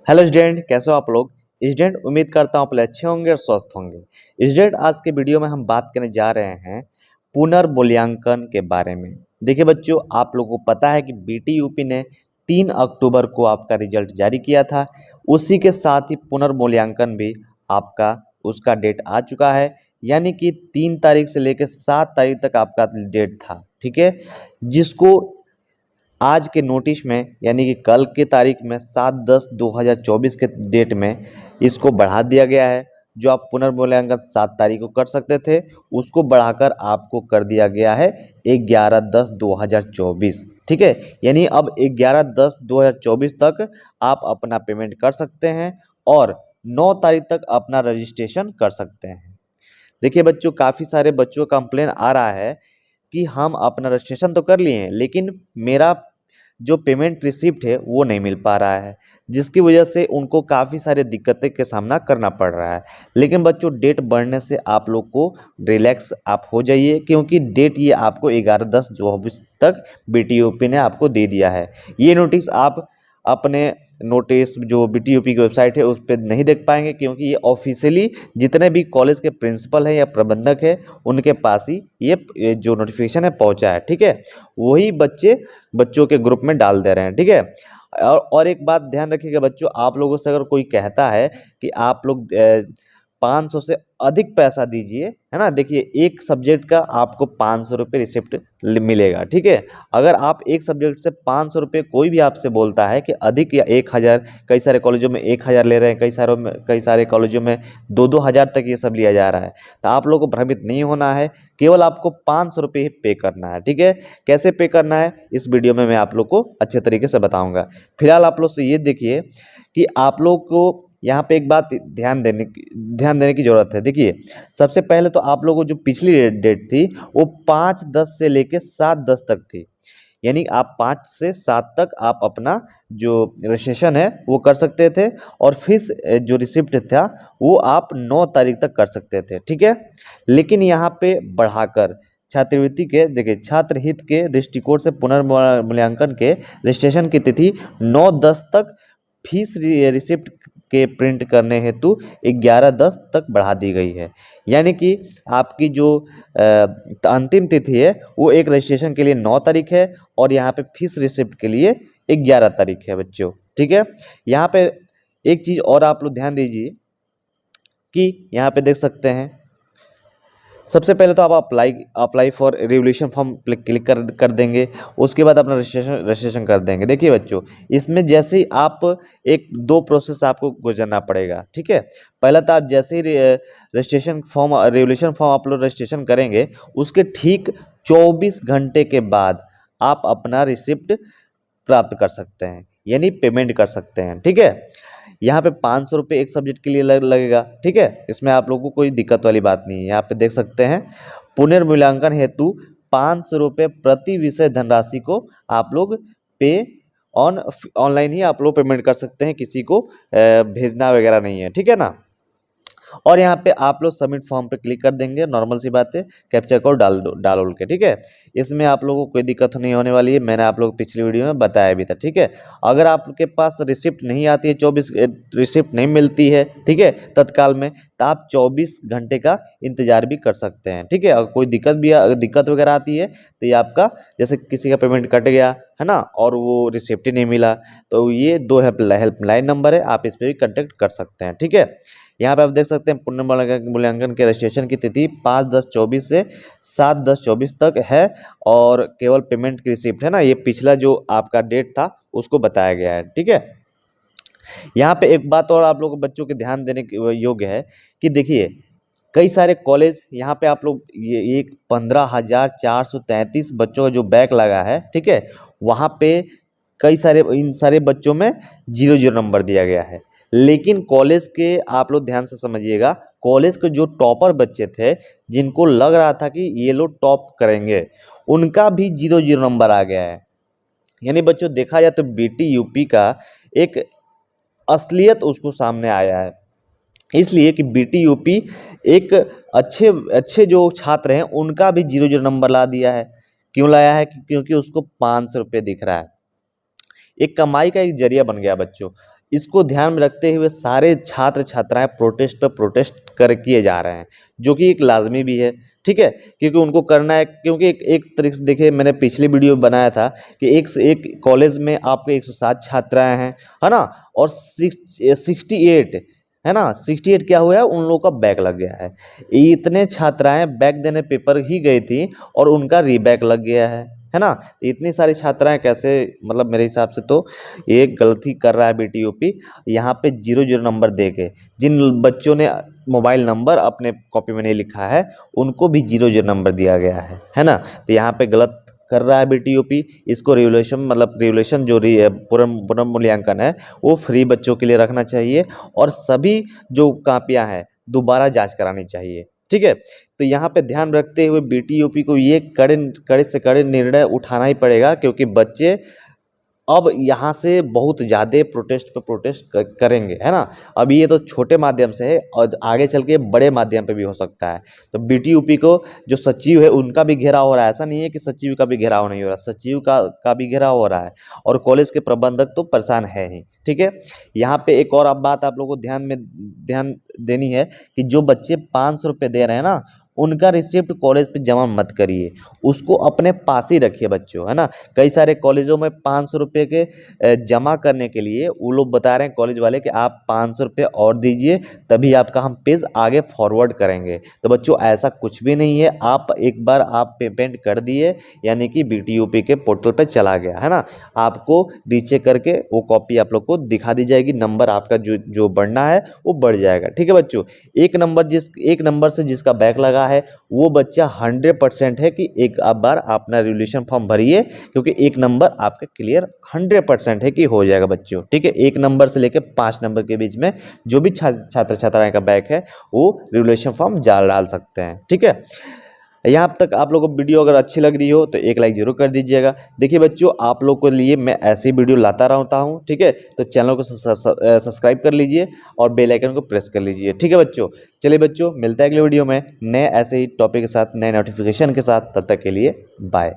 Hello student, कैसे हो आप लोग। स्टूडेंट, उम्मीद करता हूँ आप लोग अच्छे होंगे और स्वस्थ होंगे। स्टूडेंट, आज के वीडियो में हम बात करने जा रहे हैं पुनर्मूल्यांकन के बारे में। देखिए बच्चों, आप लोगों को पता है कि बीटीयूपी ने 3 अक्टूबर को आपका रिजल्ट जारी किया था। उसी के साथ ही पुनर्मूल्यांकन भी आपका उसका डेट आ चुका है, यानी कि 3 तारीख से लेकर 7 तारीख तक आपका डेट था। ठीक है, जिसको आज के नोटिस में यानी कि कल की तारीख में 7/10/2024 के डेट में इसको बढ़ा दिया गया है। जो आप पुनर्मूल्यांकन 7 तारीख को कर सकते थे, उसको बढ़ाकर आपको कर दिया गया है 11/10/2024। ठीक है, यानी अब 11/10/2024 तक आप अपना पेमेंट कर सकते हैं और 9 तारीख तक अपना रजिस्ट्रेशन कर सकते हैं। देखिए बच्चों, काफ़ी सारे बच्चों का कंप्लेन आ रहा है कि हम अपना रजिस्ट्रेशन तो कर लिए हैं, लेकिन मेरा जो पेमेंट रिसिप्ट है वो नहीं मिल पा रहा है, जिसकी वजह से उनको काफ़ी सारे दिक्कतें का सामना करना पड़ रहा है। लेकिन बच्चों, डेट बढ़ने से आप लोग को रिलैक्स आप हो जाइए, क्योंकि डेट ये आपको 11/10/24 तक बीटीयूपी ने आपको दे दिया है। ये नोटिस आप अपने नोटिस जो बीटीयूपी की वेबसाइट है उस पर नहीं देख पाएंगे, क्योंकि ये ऑफिशियली जितने भी कॉलेज के प्रिंसिपल हैं या प्रबंधक है उनके पास ही ये जो नोटिफिकेशन है पहुंचा है। ठीक है, वही बच्चों के ग्रुप में डाल दे रहे हैं। ठीक है, और एक बात ध्यान रखिएगा बच्चों, आप लोगों से अगर कोई कहता है कि आप लोग 500 से अधिक पैसा दीजिए, है ना, देखिए एक सब्जेक्ट का आपको 500 रुपये रिसिप्ट मिलेगा। ठीक है, अगर आप एक सब्जेक्ट से 500 रुपये कोई भी आपसे बोलता है कि अधिक या 1000, कई सारे कॉलेजों में 1000 ले रहे हैं, कई सारे कॉलेजों में 2-2 हज़ार तक ये सब लिया जा रहा है, तो आप लोगों को भ्रमित नहीं होना है। केवल आपको 500 रुपये ही पे करना है। ठीक है, कैसे पे करना है इस वीडियो में मैं आप लोग को अच्छे तरीके से बताऊँगा। फिलहाल आप लोग से ये देखिए कि आप लोग को यहाँ पे एक बात ध्यान देने की ज़रूरत है। देखिए, सबसे पहले तो आप लोगों को जो पिछली डेट थी वो 5/10 से लेके 7/10 तक थी, यानी आप 5 से 7 तक आप अपना जो रजिस्ट्रेशन है वो कर सकते थे, और फीस जो रिसिप्ट था वो आप 9 तारीख तक कर सकते थे। ठीक है, लेकिन यहाँ पे बढ़ाकर छात्रवृत्ति के, देखिए छात्र हित के दृष्टिकोण से पुनर्मूल्यांकन के रजिस्ट्रेशन की तिथि 9/10 तक, फीस रिसिप्ट के प्रिंट करने हेतु 11/10 तक बढ़ा दी गई है। यानी कि आपकी जो अंतिम तिथि है वो एक रजिस्ट्रेशन के लिए 9 तारीख है, और यहाँ पे फीस रिसिप्ट के लिए 11 तारीख है बच्चों। ठीक है, यहाँ पे एक चीज़ और आप लोग ध्यान दीजिए कि यहाँ पे देख सकते हैं, सबसे पहले तो आप apply for revolution form click कर देंगे। उसके बाद अपना रजिस्ट्रेशन कर देंगे। देखिए बच्चों, इसमें जैसे ही आप एक 2 प्रोसेस आपको गुजरना पड़ेगा। ठीक है, पहला तो आप जैसे ही रजिस्ट्रेशन फॉर्म रिवोल्यूशन फॉर्म आप लोग रजिस्ट्रेशन करेंगे, उसके ठीक 24 घंटे के बाद आप अपना रिसिप्ट प्राप्त कर सकते हैं, यानी पेमेंट कर सकते हैं। ठीक है, यहाँ पे 500 रुपये एक सब्जेक्ट के लिए लगेगा। ठीक है, इसमें आप लोगों को कोई दिक्कत वाली बात नहीं है। यहाँ पे देख सकते हैं, पुनर्मूल्यांकन हेतु 500 रुपये प्रति विषय धनराशि को आप लोग पे ऑनलाइन ही आप लोग पेमेंट कर सकते हैं, किसी को भेजना वगैरह नहीं है। ठीक है ना, और यहाँ पे आप लोग सबमिट फॉर्म पे क्लिक कर देंगे। नॉर्मल सी बात है, कैप्चा कोड डाल उल के। ठीक है, इसमें आप लोगों को कोई दिक्कत नहीं होने वाली है, मैंने आप लोग पिछली वीडियो में बताया भी था। ठीक है, अगर आपके पास रिसिप्ट नहीं आती है, 24 रिसिप्ट नहीं मिलती है, ठीक है, तत्काल में, तो आप 24 घंटे का इंतजार भी कर सकते हैं। ठीक है, अगर कोई दिक्कत वगैरह आती है तो ये आपका, जैसे किसी का पेमेंट कट गया है ना, और वो रिसिप्ट ही नहीं मिला, तो ये 2 हेल्पलाइन नंबर है, आप इस पर भी कॉन्टेक्ट कर सकते हैं। ठीक है, यहाँ पे आप देख सकते हैं पुनर्मूल्यांकन के रजिस्ट्रेशन की तिथि 5/10/24 से 7/10/24 तक है, और केवल पेमेंट की रिसिप्ट है ना, ये पिछला जो आपका डेट था उसको बताया गया है। ठीक है, यहाँ पे एक बात और आप लोग बच्चों के ध्यान देने के योग्य है कि देखिए, कई सारे कॉलेज यहाँ पे आप लोग ये एक 15,433 बच्चों का जो बैक लगा है, ठीक है, वहाँ पे इन सारे बच्चों में 0-0 नंबर दिया गया है। लेकिन कॉलेज के आप लोग ध्यान से समझिएगा, कॉलेज के जो टॉपर बच्चे थे, जिनको लग रहा था कि ये लोग टॉप करेंगे, उनका भी 0-0 नंबर आ गया है। यानी बच्चों, देखा जाए तो बीटीयूपी का एक असलियत उसको सामने आया है, इसलिए कि बीटीयूपी एक अच्छे अच्छे जो छात्र हैं उनका भी 0-0 नंबर ला दिया है। क्यों लाया है? क्योंकि उसको 500 रुपये दिख रहा है। एक कमाई का एक जरिया बन गया बच्चों। इसको ध्यान में रखते हुए सारे छात्र छात्राएं प्रोटेस्ट पर प्रोटेस्ट किए जा रहे हैं, जो कि एक लाजमी भी है, ठीक है, क्योंकि उनको करना है। क्योंकि एक तरीके से देखिए, मैंने पिछली वीडियो बनाया था कि एक से एक कॉलेज में आपके 107 छात्राएं हैं, है ना, और 68, है ना, 68 क्या हुआ है, उन लोगों का बैक लग गया है। इतने छात्राएं बैक देने पेपर ही गई थी और उनका रीबैक लग गया है ना। तो इतनी सारी छात्राएं कैसे, मतलब मेरे हिसाब से तो ये गलती कर रहा है BTOP, यहाँ पे 0-0 नंबर दे के। जिन बच्चों ने मोबाइल नंबर अपने कॉपी में नहीं लिखा है उनको भी 0-0 नंबर दिया गया है ना। तो यहाँ पे गलत कर रहा है BTOP। इसको रेगुलेशन जो पुनर्मूल्यांकन है वो फ्री बच्चों के लिए रखना चाहिए और सभी जो कापियां हैं दोबारा जांच करानी चाहिए, ठीक है। तो यहाँ पे ध्यान रखते हुए BTOP को ये कड़े से कड़े निर्णय उठाना ही पड़ेगा, क्योंकि बच्चे अब यहाँ से बहुत ज़्यादा प्रोटेस्ट पे प्रोटेस्ट करेंगे, है ना। अब ये तो छोटे माध्यम से है और आगे चल के बड़े माध्यम पे भी हो सकता है। तो BTOP को जो सचिव है उनका भी घेराव हो रहा है, ऐसा नहीं है कि सचिव का भी घेराव नहीं हो रहा, सचिव का भी घेराव हो रहा है और कॉलेज के प्रबंधक तो परेशान है ही, ठीक है। यहाँ पे एक और बात आप लोगों को ध्यान देनी है कि जो बच्चे 500 रुपये दे रहे हैं ना, उनका रिसिप्ट कॉलेज पे जमा मत करिए, उसको अपने पास ही रखिए बच्चों, है ना। कई सारे कॉलेजों में 500 रुपये के जमा करने के लिए वो लोग बता रहे हैं कॉलेज वाले कि आप 500 रुपये और दीजिए तभी आपका हम पेज आगे फॉरवर्ड करेंगे। तो बच्चों ऐसा कुछ भी नहीं है, आप एक बार आप पेमेंट कर दिए यानी कि BTOP के पोर्टल पर चला गया, है ना। आपको रीचेक करके वो कॉपी आप लोग को दिखा दी जाएगी, नंबर आपका जो बढ़ना है वो बढ़ जाएगा, ठीक है बच्चों। एक नंबर से जिसका बैक लगा है वो बच्चा 100% है कि एक बार अपना रिवोल्यूशन फॉर्म भरिए, क्योंकि एक नंबर आपका क्लियर 100% है कि हो जाएगा बच्चों, ठीक है। एक नंबर से लेकर 5 नंबर के बीच में जो भी छात्र छात्राएं का बैक है वो रिवोल्यूशन फॉर्म डाल सकते हैं, ठीक है। यहाँ तक आप लोगों को वीडियो अगर अच्छी लग रही हो तो एक लाइक जरूर कर दीजिएगा। देखिए बच्चों, आप लोग के लिए मैं ऐसी वीडियो लाता रहता हूँ, ठीक है। तो चैनल को सब्सक्राइब कर लीजिए और बेल आइकन को प्रेस कर लीजिए, ठीक है बच्चों। चलिए बच्चों, मिलते हैं अगले वीडियो में नए ऐसे ही टॉपिक के साथ, नए नोटिफिकेशन के साथ। तब तक के लिए बाय।